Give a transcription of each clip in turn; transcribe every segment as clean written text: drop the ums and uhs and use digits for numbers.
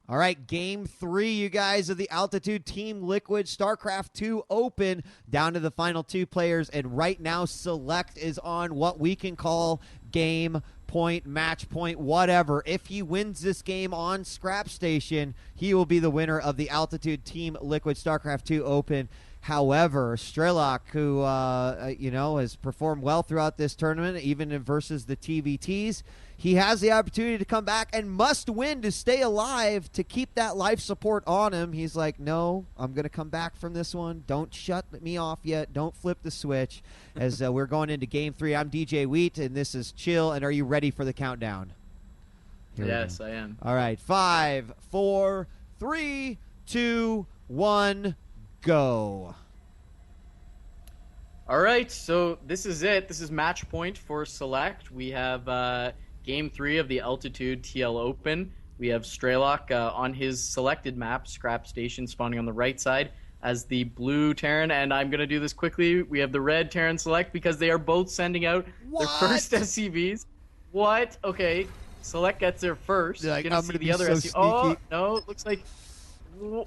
All right, game 3, you guys, of the Altitude Team Liquid StarCraft 2 Open, down to the final 2 players, and right now Select is on what we can call game point, match point, whatever. If he wins this game on Scrap Station, he will be the winner of the Altitude Team Liquid StarCraft 2 Open. However, Strelok, who has performed well throughout this tournament, even versus the TVTs, he has the opportunity to come back and must win to stay alive, to keep that life support on him. He's like, no, I'm going to come back from this one. Don't shut me off yet. Don't flip the switch. As we're going into game 3, I'm DJ Wheat, and this is Chill. And are you ready for the countdown? Yes, I am. All right, 5, 4, 3, 2, 1, go. All right, so this is it. This is match point for Select. We have game 3 of the Altitude TL Open. We have Strelok on his selected map, Scrap Station, spawning on the right side as the blue Terran. And I'm going to do this quickly. We have the red Terran Select because they are both sending out their first SCVs. What? Okay, Select gets there first. Like, Gonna I'm see gonna the be other so SCV. Oh, sneaky. no, it looks like... so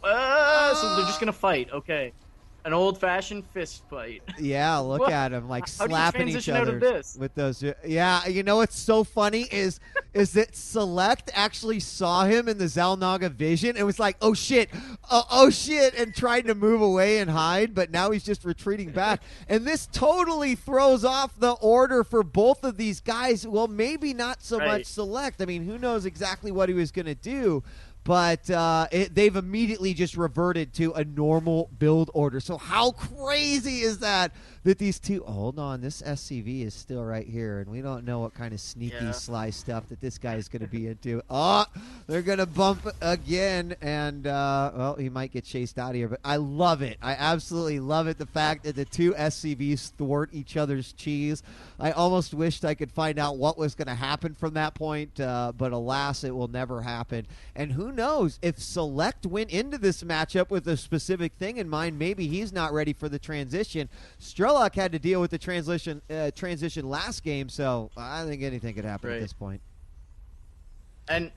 they're just going to fight. Okay. An old-fashioned fist fight. Yeah, look What? at him, like How do you slapping each transition out other of this? with those. Yeah, you know what's so funny is that Select actually saw him in the Zalnaga vision and was like, oh shit, oh shit, and tried to move away and hide, but now he's just retreating back. And this totally throws off the order for both of these guys. Well, maybe not so much Select. I mean, who knows exactly what he was going to do. But they've immediately just reverted to a normal build order. So how crazy is that these two... Oh, hold on, this SCV is still right here, and we don't know what kind of sneaky, sly stuff that this guy is going to be into. Oh, they're going to bump again, and, well, he might get chased out of here. But I love it. I absolutely love it, the fact that the two SCVs thwart each other's cheese. I almost wished I could find out what was going to happen from that point, but alas, it will never happen. And who knows, if Select went into this matchup with a specific thing in mind, maybe he's not ready for the transition. Strelok had to deal with the transition last game, so I think anything could happen at this point. And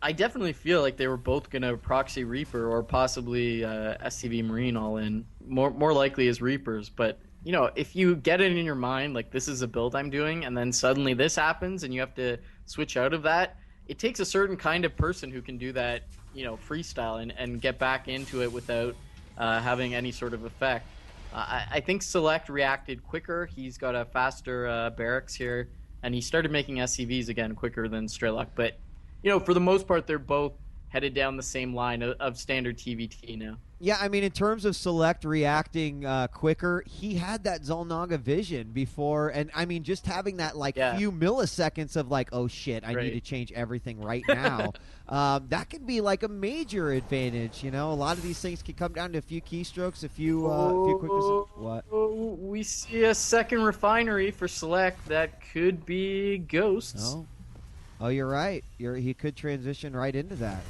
I definitely feel like they were both going to proxy Reaper or possibly SCV Marine all in. More likely as Reapers, but you know, if you get it in your mind, like this is a build I'm doing, and then suddenly this happens and you have to switch out of that, it takes a certain kind of person who can do that, you know, freestyle and get back into it without having any sort of effect. I think Select reacted quicker. He's got a faster barracks here, and he started making SCVs again quicker than Strelok. But, you know, for the most part, they're both headed down the same line of standard TVT now. Yeah, I mean, in terms of Select reacting quicker, he had that Zalnaga vision before, and I mean, just having that few milliseconds of like, oh shit, I need to change everything right now. That could be like a major advantage. You know, a lot of these things can come down to a few keystrokes, a few quick. What? We see a second refinery for Select. That could be Ghosts. Oh, you're right. He could transition right into that.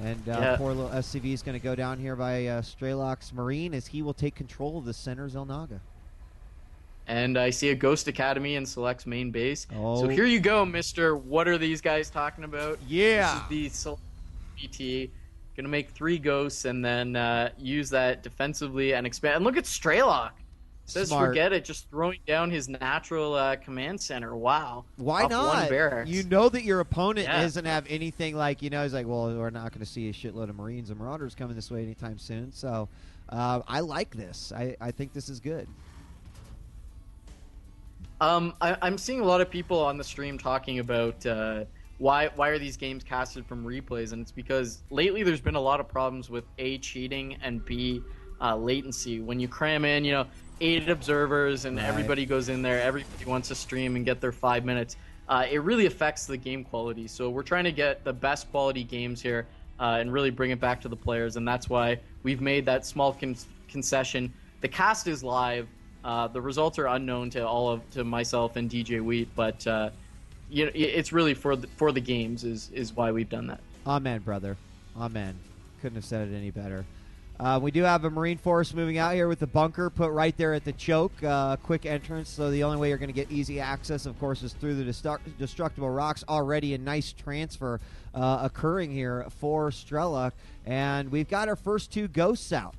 And poor little SCV is going to go down here by Strelok's Marine as he will take control of the center Zalnaga. And I see a Ghost Academy in Select's main base. Oh. So here you go, mister. What are these guys talking about? Yeah. This is the Select PT. Going to make 3 Ghosts and then use that defensively and expand. And look at Strelok. Says Smart. Forget it, just throwing down his natural command center. Wow. Why not? One barracks. You know that your opponent doesn't have anything like, you know, he's like, well, we're not going to see a shitload of Marines and Marauders coming this way anytime soon. So I like this. I think this is good. I'm seeing a lot of people on the stream talking about why are these games casted from replays, and it's because lately there's been a lot of problems with A, cheating, and B, latency. When you cram in, you know, 8 observers and everybody goes in there, everybody wants to stream and get their 5 minutes, it really affects the game quality. So we're trying to get the best quality games here and really bring it back to the players, and that's why we've made that small concession. The cast is live. The results are unknown to myself and DJ Wheat, but you know, it's really for the games is why we've done that. Amen, brother. Amen. Couldn't have said it any better. We do have a Marine Force moving out here with the bunker put right there at the choke. Quick entrance, so the only way you're going to get easy access, of course, is through the destructible rocks. Already a nice transfer occurring here for Strelok. And we've got our first 2 ghosts out.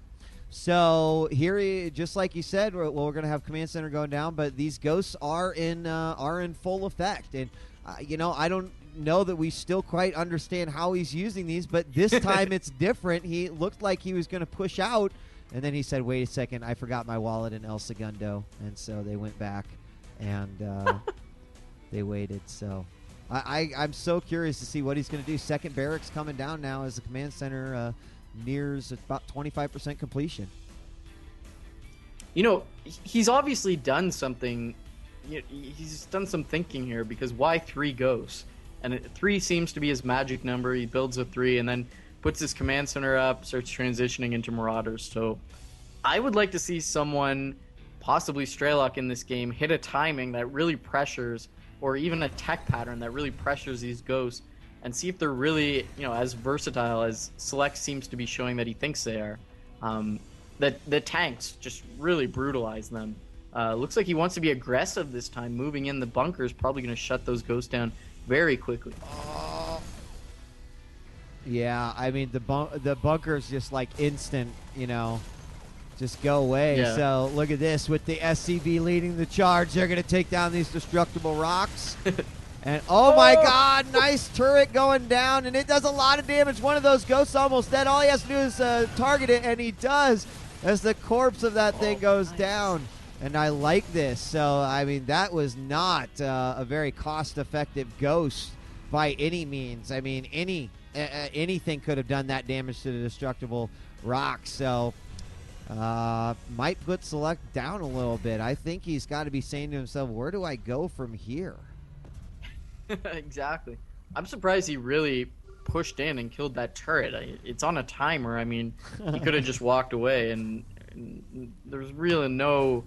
So here, just like you said, we're going to have Command Center going down, but these ghosts are in full effect. And, I don't know that we still quite understand how he's using these, but this time it's different. He looked like he was going to push out, and then he said, wait a second, I forgot my wallet in El Segundo. And so they went back, and they waited. So I'm so curious to see what he's going to do. Second barracks coming down now as the Command Center nears about 25% completion. He's obviously done something. He's done some thinking here, because why 3 ghosts? And 3 seems to be his magic number. He builds a 3 and then puts his Command Center up, starts transitioning into Marauders. So I would like to see someone, possibly Strelok in this game, hit a timing that really pressures, or even a tech pattern that really pressures these ghosts, and see if they're really, as versatile as Select seems to be showing that he thinks they are. That the tanks just really brutalize them. Looks like he wants to be aggressive this time. Moving in the bunker is probably going to shut those ghosts down very quickly. Yeah, I mean, the bunker is just like instant, just go away. Yeah. So look at this. With the SCV leading the charge, they're going to take down these destructible rocks. And oh my God, nice turret going down, and it does a lot of damage. One of those ghosts almost dead. All he has to do is target it, and he does, as the corpse of that thing goes down. And I like this. So, I mean, that was not a very cost-effective ghost by any means. I mean, anything could have done that damage to the destructible rocks. So, might put Select down a little bit. I think he's got to be saying to himself, where do I go from here? Exactly. I'm surprised he really pushed in and killed that turret. It's on a timer. I mean, he could have just walked away, and there's really no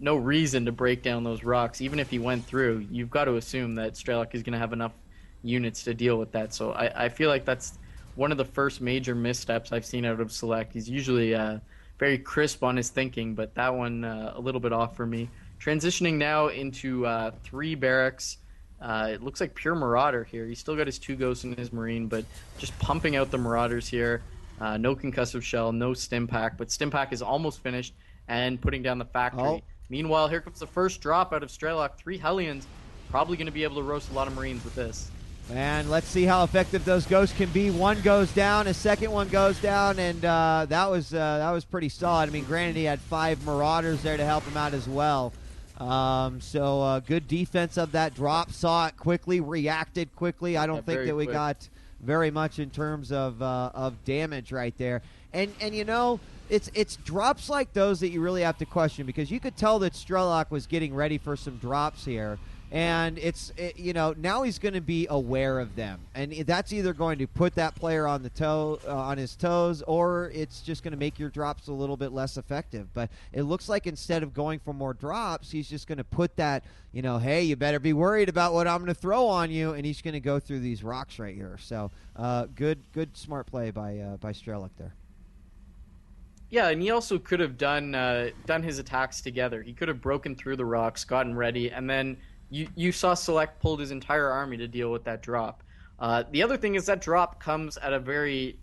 reason to break down those rocks. Even if he went through, you've got to assume that Strelok is going to have enough units to deal with that. So I feel like that's one of the first major missteps I've seen out of Select. He's usually very crisp on his thinking, but that one a little bit off for me. Transitioning now into 3 barracks. It looks like pure Marauder here. He's still got his 2 ghosts in his Marine, but just pumping out the Marauders here. No concussive shell, no stim pack, but stim pack is almost finished and putting down the factory. Oh. Meanwhile, here comes the first drop out of Strelok. 3 Hellions, probably going to be able to roast a lot of Marines with this. And let's see how effective those ghosts can be. One goes down, a second one goes down, and that was pretty solid. I mean, granted, he had 5 Marauders there to help him out as well. So good defense of that drop. Saw it quickly, reacted quickly. I don't think that we got very much in terms of damage right there. And it's drops like those that you really have to question, because you could tell that Strelok was getting ready for some drops here. And now he's going to be aware of them, and that's either going to put that player on on his toes, or it's just going to make your drops a little bit less effective. But it looks like instead of going for more drops, he's just going to put that, hey, you better be worried about what I'm going to throw on you, and he's going to go through these rocks right here. So good smart play by Strelok there. Yeah, and he also could have done his attacks together. He could have broken through the rocks, gotten ready, and then you saw Select pulled his entire army to deal with that drop. The other thing is that drop comes at a very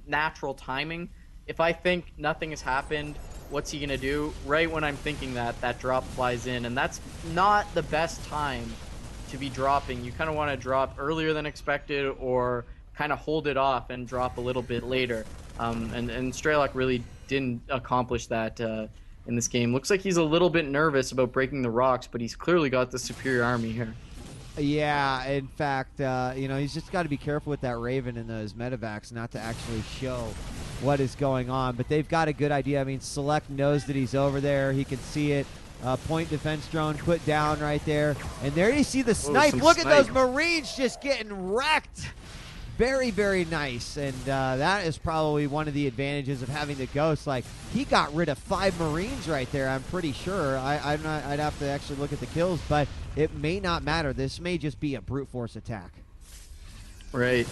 natural timing. If I think nothing has happened, what's he going to do? Right when I'm thinking that drop flies in, and that's not the best time to be dropping. You kind of want to drop earlier than expected, or kind of hold it off and drop a little bit later. And Strelok really didn't accomplish that in this game. Looks like he's a little bit nervous about breaking the rocks, but he's clearly got the superior army here. Yeah, in fact, he's just got to be careful with that Raven and those medevacs not to actually show what is going on. But they've got a good idea. I mean, Select knows that he's over there. He can see it. Point defense drone put down right there. And there you see the snipe. Look at those Marines just getting wrecked. Very, very nice, and that is probably one of the advantages of having the Ghost. Like, he got rid of 5 Marines right there, I'm pretty sure. I'd have to actually look at the kills, but it may not matter. This may just be a brute force attack. Right.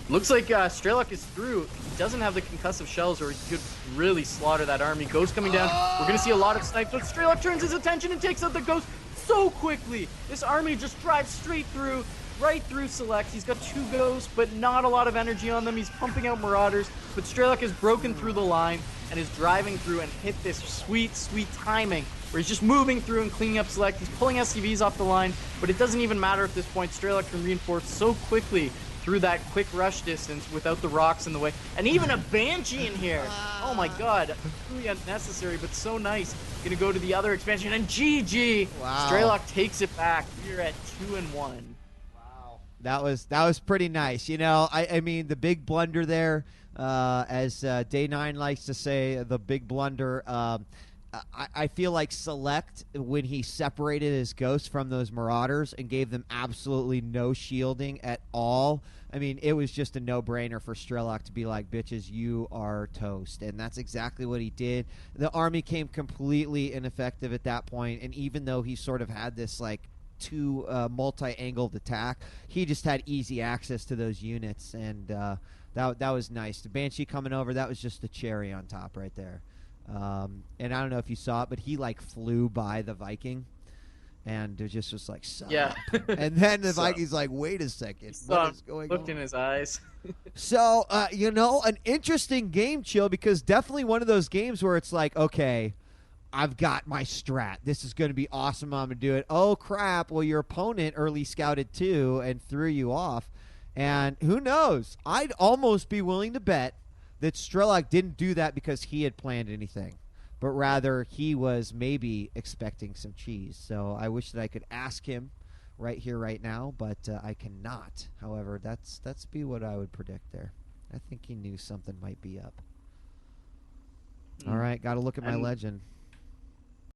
Looks like Strelok is through. He doesn't have the concussive shells, or he could really slaughter that army. Ghost coming down. We're going to see a lot of snipes, but Strelok turns his attention and takes out the Ghost so quickly. This army just drives straight through, right through Select. He's got 2 Ghosts, but not a lot of energy on them. He's pumping out Marauders, but Strelok has broken through the line and is driving through and hit this sweet, sweet timing where he's just moving through and cleaning up Select. He's pulling SCVs off the line, but it doesn't even matter at this point. Strelok can reinforce so quickly through that quick rush distance without the rocks in the way. And even a Banshee in here. Oh my god. Really unnecessary, but so nice. Gonna go to the other expansion, and GG! Wow. Strelok takes it back. We're at 2-1. Wow. That was pretty nice. You know, I mean, the big blunder there, as Day 9 likes to say, the big blunder. I feel like Select, when he separated his Ghosts from those Marauders and gave them absolutely no shielding at all, I mean, it was just a no-brainer for Strelok to be like, bitches, you are toast. And that's exactly what he did. The army came completely ineffective at that point, and even though he sort of had this, like, multi-angled attack, he just had easy access to those units, and that was nice. The Banshee coming over, that was just the cherry on top right there. And I don't know if you saw it, but he like flew by the Viking, and it just was like, sup. Yeah. And then the Viking's like, wait a second, what is going on? Looked in his eyes. So, you know, an interesting game, Chill, because definitely one of those games where it's like, okay, I've got my strat. This is going to be awesome. I'm going to do it. Oh, crap. Well, your opponent early scouted too and threw you off. And who knows? I'd almost be willing to bet that Strelok didn't do that because he had planned anything, but rather he was maybe expecting some cheese. So I wish that I could ask him right here, right now, but I cannot. However, that's be what I would predict there. I think he knew something might be up. All right, got to look at my legend.